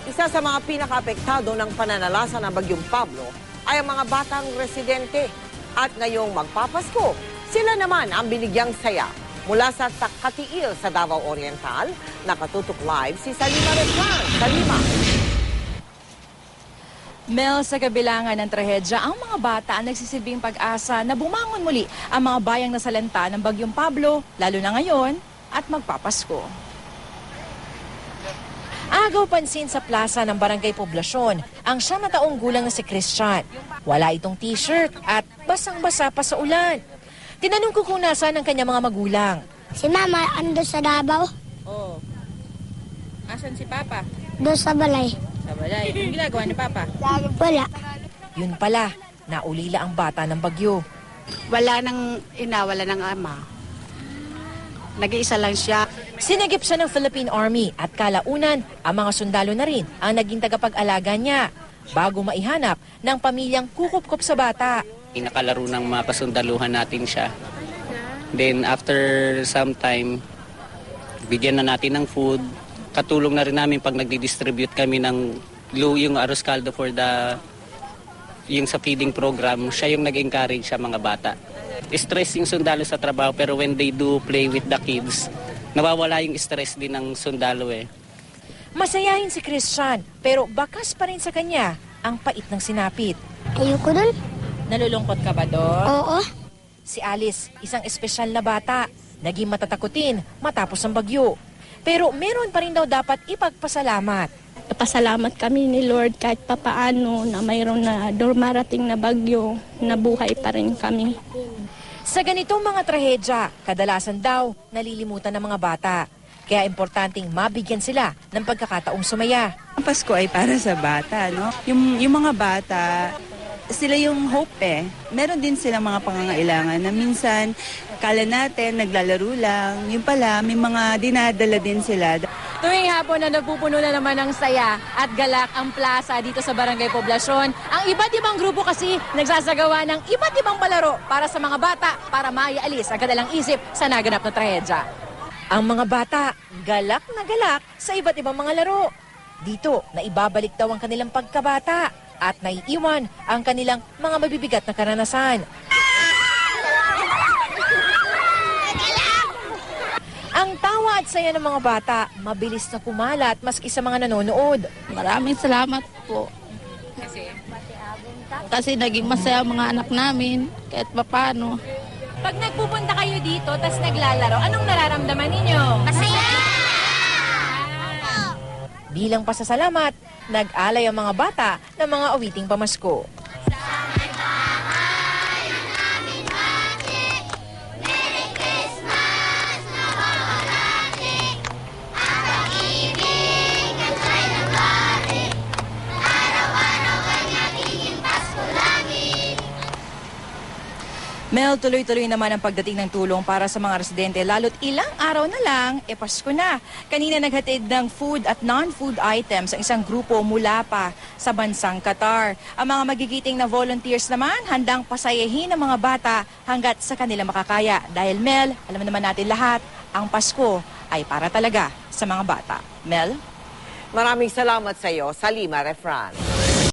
Isa sa mga pinakaapektado ng pananalasa ng Bagyong Pablo ay ang mga batang residente. At ngayong magpapasko, sila naman ang binigyang saya. Mula sa Takatiil sa Davao Oriental, nakatutok live si Salima Refran. Salima. Mel, sa kabilangan ng trahedya, ang mga bata ang nagsisilbing pag-asa na bumangon muli ang mga bayang nasalanta ng Bagyong Pablo, lalo na ngayon at magpapasko. Agaw pansin sa plaza ng Barangay Poblasyon ang 9 na taong gulang na si Christian. Wala itong t-shirt at basang-basa pa sa ulan. Tinanong ko kung nasaan ang kanyang mga magulang. Si Mama ando sa Davao. Oh. Asan si Papa? Doon sa balay. Sa balay. Anong ginagawa ni Papa? Wala. Yun pala, naulila ang bata ng bagyo. Wala nang ina, wala nang ama. Nag-iisa lang siya. Sinagip siya ng Philippine Army at kalaunan, ang mga sundalo na rin ang naging tagapag-alaga niya bago maihanap ng pamilyang kukup-kup sa bata. Nakalaro ng mga pasundaluhan natin siya. Then after some time, bigyan na natin ng food. Katulong na rin namin pag nagdi-distribute kami ng yung arroz caldo for yung sa feeding program. Siya yung nag-encourage sa mga bata. Stress yung sundalo sa trabaho pero when they do play with the kids, nawawala yung stress din ng sundalo eh. Masayahin si Christian pero bakas pa rin sa kanya ang pait ng sinapit. Ayoko dun. Nalulungkot ka ba doon? Oo. Si Alice, isang espesyal na bata, naging matatakutin matapos ang bagyo. Pero meron pa rin daw dapat ipagpasalamat. Pasalamat kami ni Lord kahit papaano na mayroon na dumarating na bagyo, nabuhay pa rin kami. Sa ganitong mga trahedya, kadalasan daw nalilimutan ng mga bata. Kaya importanteng mabigyan sila ng pagkakataong sumaya. Ang Pasko ay para sa bata, no? Yung mga bata, sila yung hope eh. Meron din silang mga pangangailangan na minsan, kala natin, naglalaro lang. Yung pala, may mga dinadala din sila. Tuwing hapon na napupuno na naman ng saya at galak ang plaza dito sa Barangay Poblasyon, ang iba't ibang grupo kasi nagsasagawa ng iba't ibang palaro para sa mga bata para maialis ang kanilang isip sa naganap na trahedya. Ang mga bata, galak na galak sa iba't ibang mga laro. Dito, naibabalik daw ang kanilang pagkabata at naiiwan ang kanilang mga mabibigat na karanasan. Ang tawa at saya ng mga bata, mabilis na kumalat maski sa mga nanonood. Maraming salamat po. Kasi naging masaya ang mga anak namin kahit papaano. Pag nagpupunta kayo dito, tas naglalaro, anong nararamdaman ninyo? Masaya! Bilang pasasalamat, nag-alay ang mga bata ng mga awiting pamasko. Mel, tuloy-tuloy naman ang pagdating ng tulong para sa mga residente, lalo't ilang araw na lang, Pasko na. Kanina naghatid ng food at non-food items ang isang grupo mula pa sa bansang Qatar. Ang mga magigiting na volunteers naman, handang pasayahin ang mga bata hanggat sa kanila makakaya. Dahil Mel, alam naman natin lahat, ang Pasko ay para talaga sa mga bata. Mel? Maraming salamat sa iyo, Salima Refran.